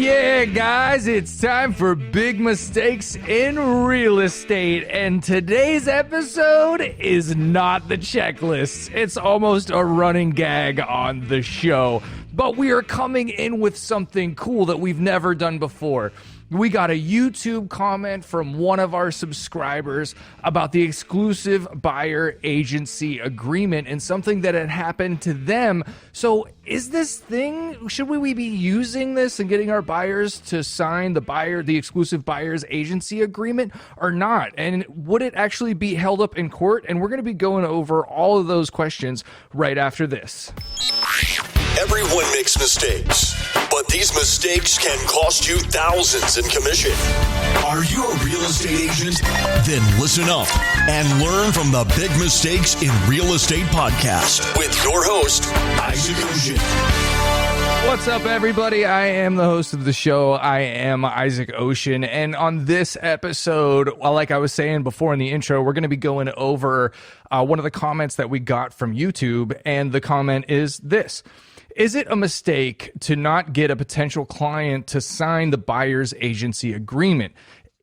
Yeah, guys, it's time for Big Mistakes in Real Estate, and today's episode is not the checklist. It's almost a running gag on the show, but we are coming in with something cool that we've never done before. We got a YouTube comment from one of our subscribers about the exclusive buyer agency agreement and something that had happened to them. So is this thing, should we be using this and getting our buyers to sign the exclusive buyer's agency agreement or not? And would it actually be held up in court? And we're going to be going over all of those questions right after this. Everyone makes mistakes, but these mistakes can cost you thousands in commission. Are you a real estate agent? Then listen up and learn from the Big Mistakes in Real Estate podcast with your host, Isaac Ocean. What's up, everybody? I am the host of the show. I am Isaac Ocean. And on this episode, like I was saying before in the intro, we're going to be going over one of the comments that we got from YouTube. And the comment is this. Is it a mistake to not get a potential client to sign the buyer's agency agreement?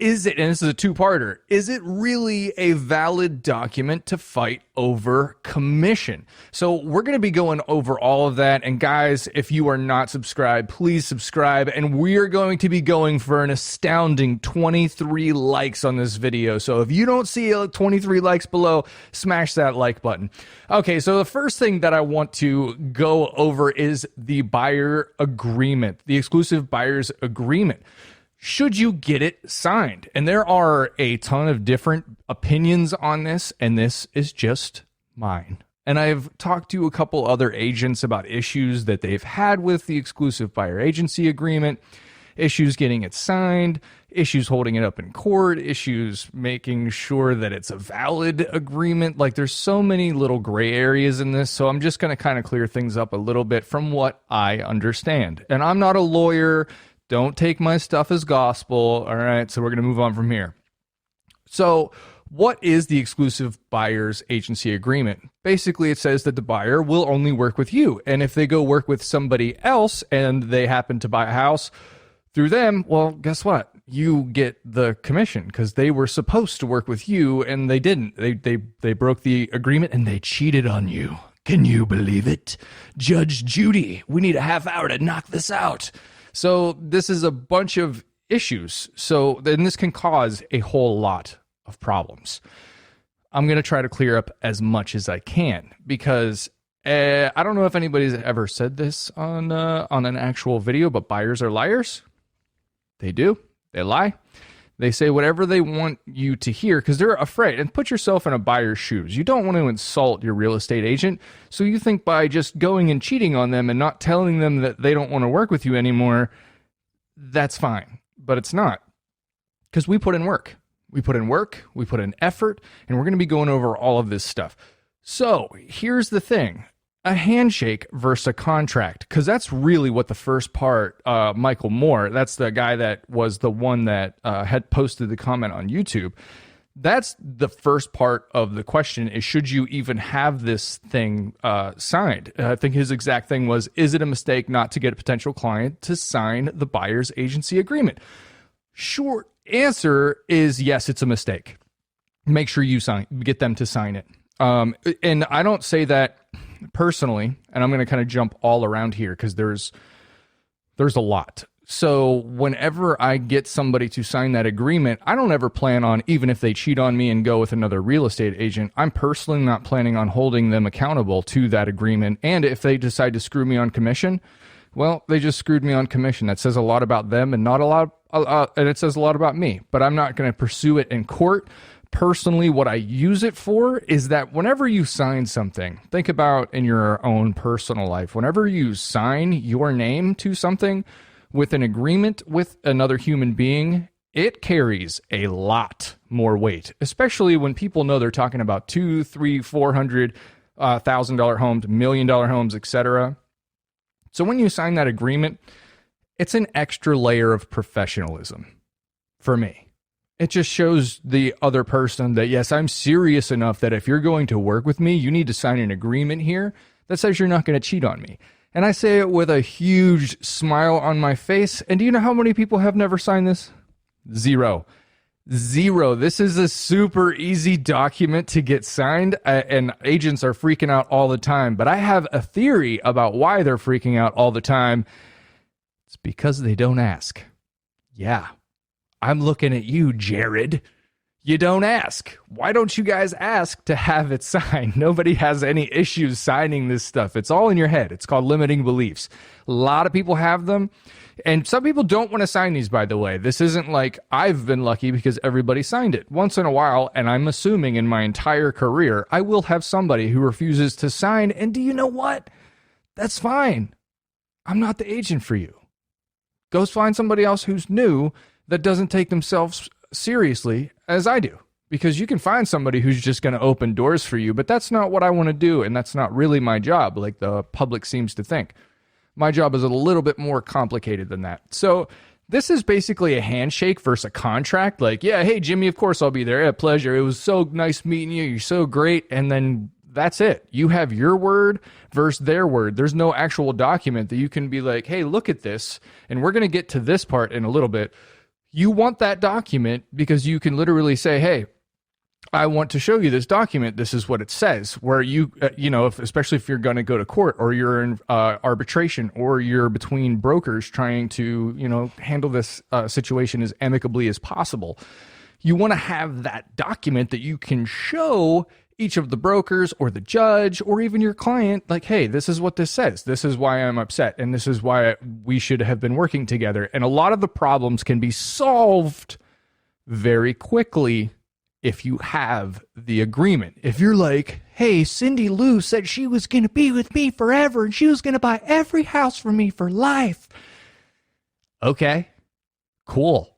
Is it, and this is a two-parter, is it really a valid document to fight over commission? So we're going to be going over all of that. And guys, if you are not subscribed, please subscribe. And we are going to be going for an astounding 23 likes on this video. So if you don't see 23 likes below, smash that like button. Okay, so the first thing that I want to go over is the buyer agreement, the exclusive buyer's agreement. Should you get it signed? And there are a ton of different opinions on this, and this is just mine. And I've talked to a couple other agents about issues that they've had with the exclusive buyer agency agreement, issues getting it signed, issues holding it up in court, issues making sure that it's a valid agreement. Like, there's so many little gray areas in this, so I'm just going to kind of clear things up a little bit from what I understand. And I'm not a lawyer. Don't take my stuff as gospel. All right, so we're going to move on from here. So what is the exclusive buyer's agency agreement? Basically, it says that the buyer will only work with you. And if they go work with somebody else and they happen to buy a house through them, well, guess what? You get the commission because they were supposed to work with you and they didn't. They broke the agreement and they cheated on you. Can you believe it? Judge Judy, we need a half hour to knock this out. So this is a bunch of issues. So then this can cause a whole lot of problems. I'm going to try to clear up as much as I can because I don't know if anybody's ever said this on an actual video, but buyers are liars. They do. They lie. They say whatever they want you to hear because they're afraid. And put yourself in a buyer's shoes. You don't want to insult your real estate agent. So you think by just going and cheating on them and not telling them that they don't want to work with you anymore, that's fine. But it's not. Because we put in work. We put in effort, and we're going to be going over all of this stuff. So here's the thing. A handshake versus a contract, because that's really what the first part, Michael Moore, that's the guy that was the one that had posted the comment on YouTube. That's the first part of the question is, should you even have this thing signed? I think his exact thing was, is it a mistake not to get a potential client to sign the buyer's agency agreement? Short answer is yes, it's a mistake. Make sure you get them to sign it. And I don't say that personally, and I'm going to kind of jump all around here because there's a lot. So whenever I get somebody to sign that agreement, I don't ever plan on, even if they cheat on me and go with another real estate agent, I'm personally not planning on holding them accountable to that agreement. And if they decide to screw me on commission, well, they just screwed me on commission. That says a lot about them and and it says a lot about me, but I'm not going to pursue it in court. Personally, what I use it for is that whenever you sign something, think about in your own personal life, whenever you sign your name to something with an agreement with another human being, it carries a lot more weight, especially when people know they're talking about $200,000, $300,000, $400,000 homes, $1 million homes, etc. So when you sign that agreement, it's an extra layer of professionalism for me. It just shows the other person that, yes, I'm serious enough that if you're going to work with me, you need to sign an agreement here that says you're not going to cheat on me. And I say it with a huge smile on my face. And do you know how many people have never signed this? Zero. This is a super easy document to get signed, and agents are freaking out all the time. But I have a theory about why they're freaking out all the time. It's because they don't ask. Yeah, I'm looking at you, Jared. You don't ask. Why don't you guys ask to have it signed? Nobody has any issues signing this stuff. It's all in your head. It's called limiting beliefs. A lot of people have them. And some people don't want to sign these, by the way. This isn't like I've been lucky because everybody signed it. Once in a while, and I'm assuming in my entire career, I will have somebody who refuses to sign. And do you know what? That's fine. I'm not the agent for you. Go find somebody else who's new that doesn't take themselves seriously as I do. Because you can find somebody who's just going to open doors for you, but that's not what I want to do, and that's not really my job, like the public seems to think. My job is a little bit more complicated than that. So this is basically a handshake versus a contract. Like, yeah, hey, Jimmy, of course I'll be there. Yeah, pleasure. It was so nice meeting you. You're so great. And then that's it. You have your word versus their word. There's no actual document that you can be like, hey, look at this. And we're going to get to this part in a little bit. You want that document because you can literally say, hey, I want to show you this document. This is what it says. Where you, especially if you're going to go to court or you're in arbitration or you're between brokers trying to, handle this situation as amicably as possible. You want to have that document that you can show each of the brokers or the judge or even your client, like, hey, this is what this says. This is why I'm upset. And this is why we should have been working together. And a lot of the problems can be solved very quickly if you have the agreement. If you're like, hey, Cindy Lou said she was going to be with me forever and she was going to buy every house for me for life. Okay, cool.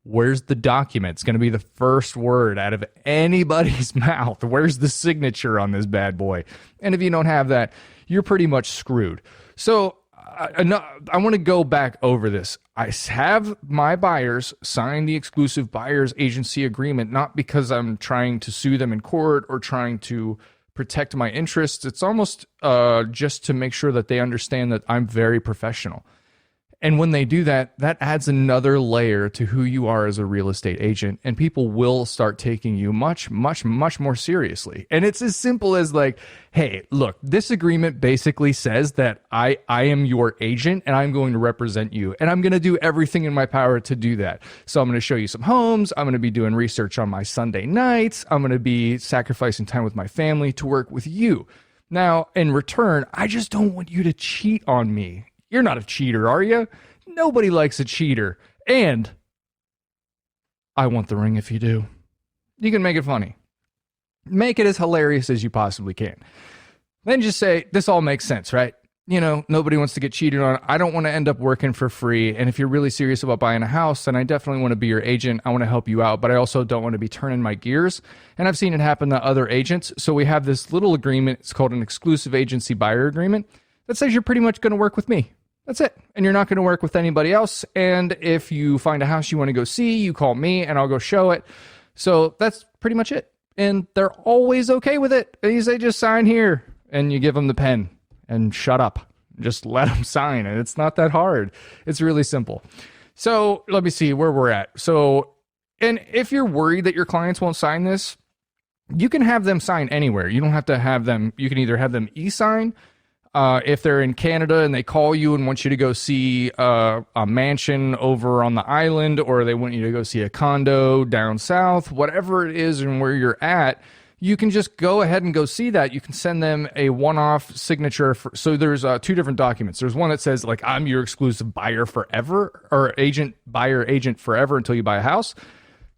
Where's the document? It's going to be the first word out of anybody's mouth. Where's the signature on this bad boy? And if you don't have that, you're pretty much screwed. So I want to go back over this. I have my buyers sign the exclusive buyer's agency agreement, not because I'm trying to sue them in court or trying to protect my interests. It's almost just to make sure that they understand that I'm very professional. And when they do that, that adds another layer to who you are as a real estate agent. And people will start taking you much, much, much more seriously. And it's as simple as like, hey, look, this agreement basically says that I am your agent and I'm going to represent you. And I'm going to do everything in my power to do that. So I'm going to show you some homes. I'm going to be doing research on my Sunday nights. I'm going to be sacrificing time with my family to work with you. Now, in return, I just don't want you to cheat on me. You're not a cheater, are you? Nobody likes a cheater. And I want the ring if you do. You can make it funny. Make it as hilarious as you possibly can. Then just say, this all makes sense, right? Nobody wants to get cheated on. I don't want to end up working for free. And if you're really serious about buying a house, then I definitely want to be your agent. I want to help you out, but I also don't want to be turning my gears. And I've seen it happen to other agents. So we have this little agreement. It's called an exclusive agency buyer agreement that says you're pretty much going to work with me. That's it. And you're not going to work with anybody else. And if you find a house you want to go see, you call me and I'll go show it. So that's pretty much it. And they're always okay with it. And you say, just sign here. And you give them the pen and shut up. Just let them sign. And it's not that hard. It's really simple. So let me see where we're at. So, and if you're worried that your clients won't sign this, you can have them sign anywhere. You don't have to have them. You can either have them e-sign. If they're in Canada and they call you and want you to go see a mansion over on the island, or they want you to go see a condo down south, whatever it is and where you're at, you can just go ahead and go see that. You can send them a one-off signature. So there's two different documents. There's one that says, like, I'm your exclusive buyer forever, or buyer agent forever until you buy a house.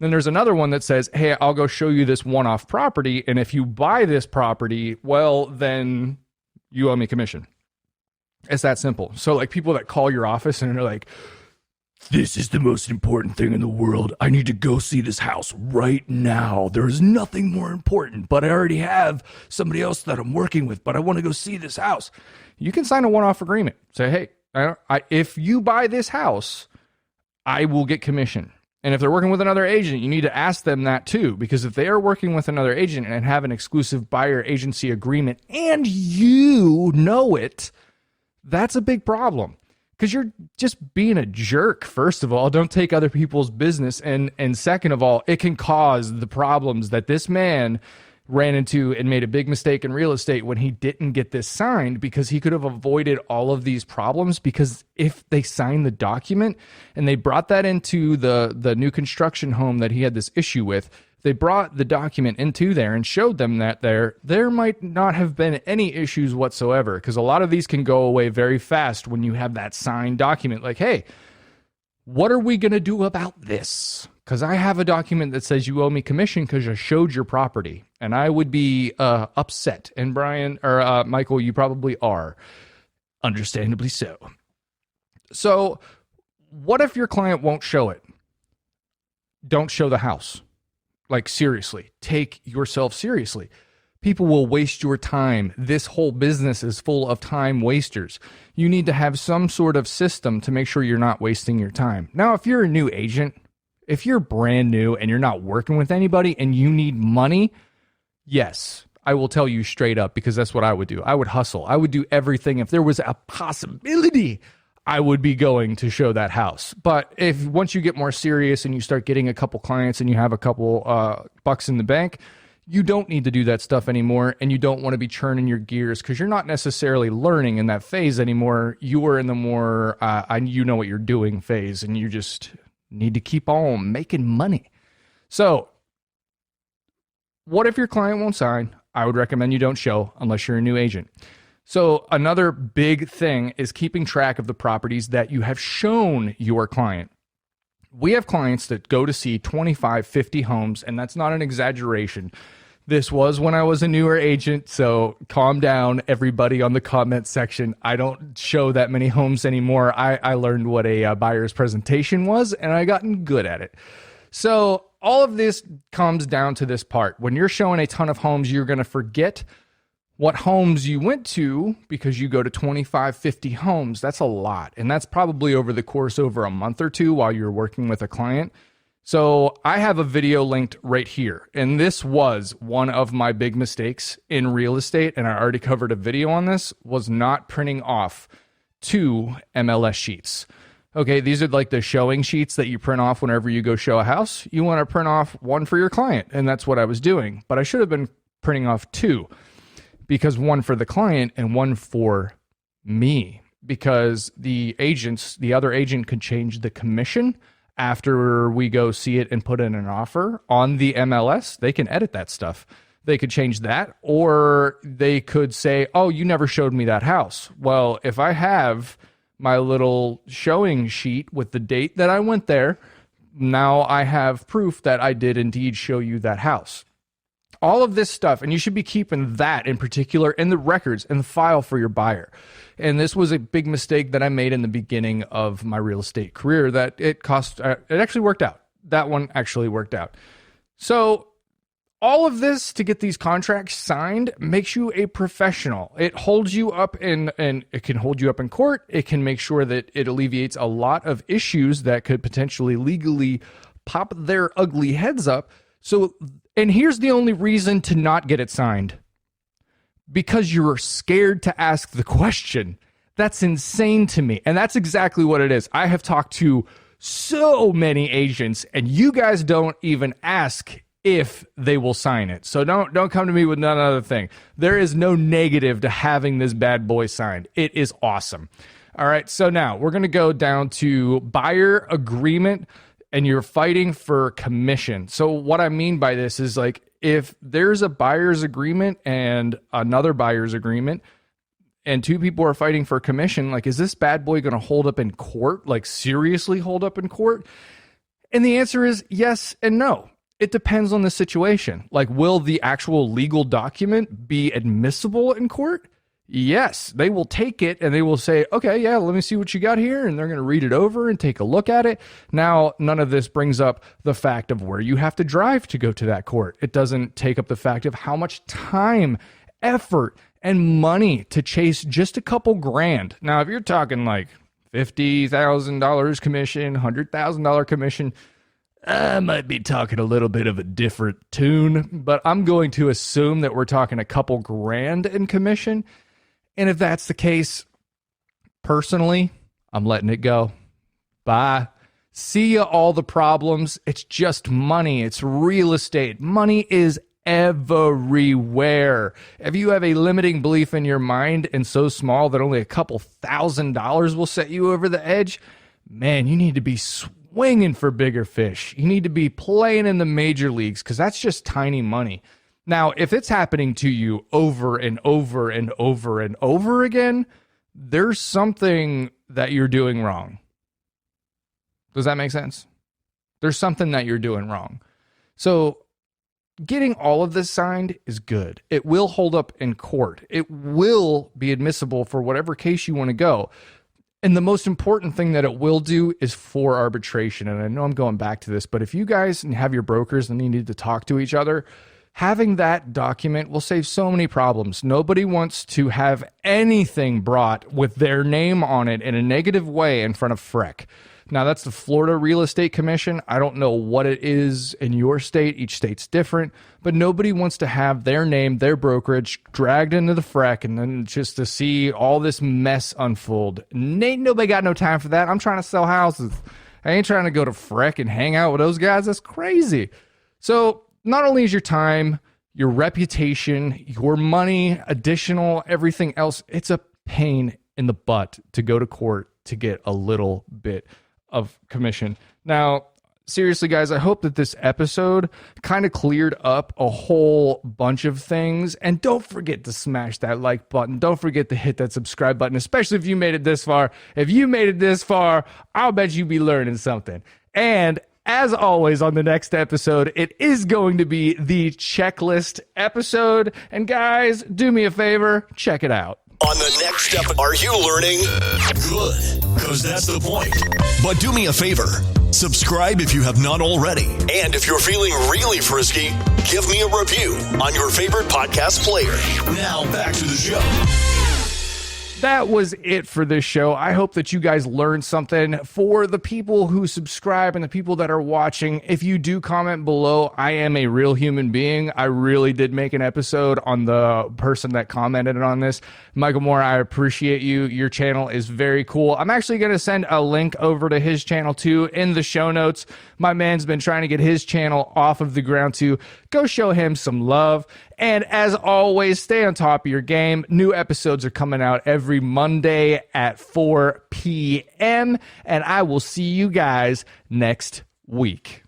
Then there's another one that says, hey, I'll go show you this one-off property. And if you buy this property, well, then you owe me commission. It's that simple. So like people that call your office and they're like, this is the most important thing in the world. I need to go see this house right now. There is nothing more important, but I already have somebody else that I'm working with, but I want to go see this house. You can sign a one-off agreement. Say, hey, if you buy this house, I will get commission. And if they're working with another agent, you need to ask them that too, because if they are working with another agent and have an exclusive buyer agency agreement and you know it, that's a big problem because you're just being a jerk. First of all, don't take other people's business. And second of all, it can cause the problems that this man ran into and made a big mistake in real estate when he didn't get this signed, because he could have avoided all of these problems. Because if they signed the document and they brought that into the new construction home that he had this issue with, they brought the document into there and showed them that there might not have been any issues whatsoever, because a lot of these can go away very fast when you have that signed document. Like, hey, what are we going to do about this? Because I have a document that says you owe me commission because I showed your property. And I would be upset. And Brian, or Michael, you probably are. Understandably so. So what if your client won't show it? Don't show the house. Like, seriously, take yourself seriously. People will waste your time. This whole business is full of time wasters. You need to have some sort of system to make sure you're not wasting your time. Now, if you're a new agent, if you're brand new and you're not working with anybody and you need money, yes, I will tell you straight up, because that's what I would do. I would hustle. I would do everything. If there was a possibility, I would be going to show that house. But if once you get more serious and you start getting a couple clients and you have a couple bucks in the bank, you don't need to do that stuff anymore, and you don't want to be churning your gears because you're not necessarily learning in that phase anymore. You are in the more, you know what you're doing phase, and you just need to keep on making money. So what if your client won't sign? I would recommend you don't show unless you're a new agent. So another big thing is keeping track of the properties that you have shown your client. We have clients that go to see 25, 50 homes, and that's not an exaggeration. This was when I was a newer agent, so calm down, everybody on the comment section. I don't show that many homes anymore. I learned what a buyer's presentation was, and I gotten good at it. So all of this comes down to this part. When you're showing a ton of homes, you're going to forget what homes you went to, because you go to 25, 50 homes. That's a lot. And that's probably over the course over a month or two while you're working with a client. So I have a video linked right here. And this was one of my big mistakes in real estate. And I already covered a video on this, was not printing off 2 MLS sheets. Okay, these are like the showing sheets that you print off whenever you go show a house. You want to print off one for your client. And that's what I was doing. But I should have been printing off 2. Because one for the client and one for me, because the other agent could change the commission after we go see it and put in an offer on the MLS. They can edit that stuff. They could change that, or they could say, oh, you never showed me that house. Well, if I have my little showing sheet with the date that I went there, now I have proof that I did indeed show you that house. All of this stuff, and you should be keeping that in particular in the records and the file for your buyer. And this was a big mistake that I made in the beginning of my real estate career that it actually worked out. That one actually worked out. So all of this to get these contracts signed makes you a professional. It holds you up and it can hold you up in court. It can make sure that it alleviates a lot of issues that could potentially legally pop their ugly heads up. So, and here's the only reason to not get it signed. Because you're scared to ask the question. That's insane to me. And that's exactly what it is. I have talked to so many agents, and you guys don't even ask if they will sign it. So don't come to me with none other thing. There is no negative to having this bad boy signed. It is awesome. All right, so now we're going to go down to buyer agreement, and you're fighting for commission. So what I mean by this is, like, if there's a buyer's agreement and another buyer's agreement and 2 people are fighting for commission, like, is this bad boy going to hold up in court? Like, seriously hold up in court? And the answer is yes and no. It depends on the situation. Like, will the actual legal document be admissible in court? Yes, they will take it and they will say, okay, yeah, let me see what you got here. And they're going to read it over and take a look at it. Now, none of this brings up the fact of where you have to drive to go to that court. It doesn't take up the fact of how much time, effort, and money to chase just a couple grand. Now, if you're talking like $50,000 commission, $100,000 commission, I might be talking a little bit of a different tune, but I'm going to assume that we're talking a couple grand in commission. And if that's the case, Personally, I'm letting it go. Bye. See ya, all the problems. It's just money. It's real estate. Money is everywhere. If you have a limiting belief in your mind and so small that only a couple $1,000s will set you over the edge, man, you need to be swinging for bigger fish. You need to be playing in the major leagues because that's just tiny money. Now, if it's happening to you over and over and over and over again, there's something that you're doing wrong. Does that make sense? There's something that you're doing wrong. So getting all of this signed is good. It will hold up in court. It will be admissible for whatever case you want to go. And the most important thing that it will do is for arbitration. And I know I'm going back to this, but if you guys have your brokers and you need to talk to each other, having that document will save so many problems. Nobody wants to have anything brought with their name on it in a negative way in front of FREC. Now, that's the Florida Real Estate Commission. I don't know what it is in your state. Each state's different. But nobody wants to have their name, their brokerage, dragged into the FREC and then just to see all this mess unfold. Ain't nobody got no time for that. I'm trying to sell houses. I ain't trying to go to FREC and hang out with those guys. That's crazy. So not only is your time, your reputation, your money, additional, everything else, it's a pain in the butt to go to court to get a little bit of commission. Now, seriously, guys, I hope that this episode kind of cleared up a whole bunch of things. And don't forget to smash that like button. Don't forget to hit that subscribe button, especially if you made it this far. If you made it this far, I'll bet you be learning something. And as always, on the next episode, it is going to be the checklist episode. And guys, do me a favor, check it out. On the next step, are you learning? Good, because that's the point. But do me a favor. Subscribe if you have not already. And if you're feeling really frisky, give me a review on your favorite podcast player. Now back to the show. That was it for this show. I hope that you guys learned something. For the people who subscribe and the people that are watching, if you do comment below, I am a real human being. I really did make an episode on the person that commented on this. Michael Moore, I appreciate you. Your channel is very cool. I'm actually going to send a link over to his channel too in the show notes. My man's been trying to get his channel off of the ground too. Go show him some love. And as always, stay on top of your game. New episodes are coming out every Monday at 4 p.m. And I will see you guys next week.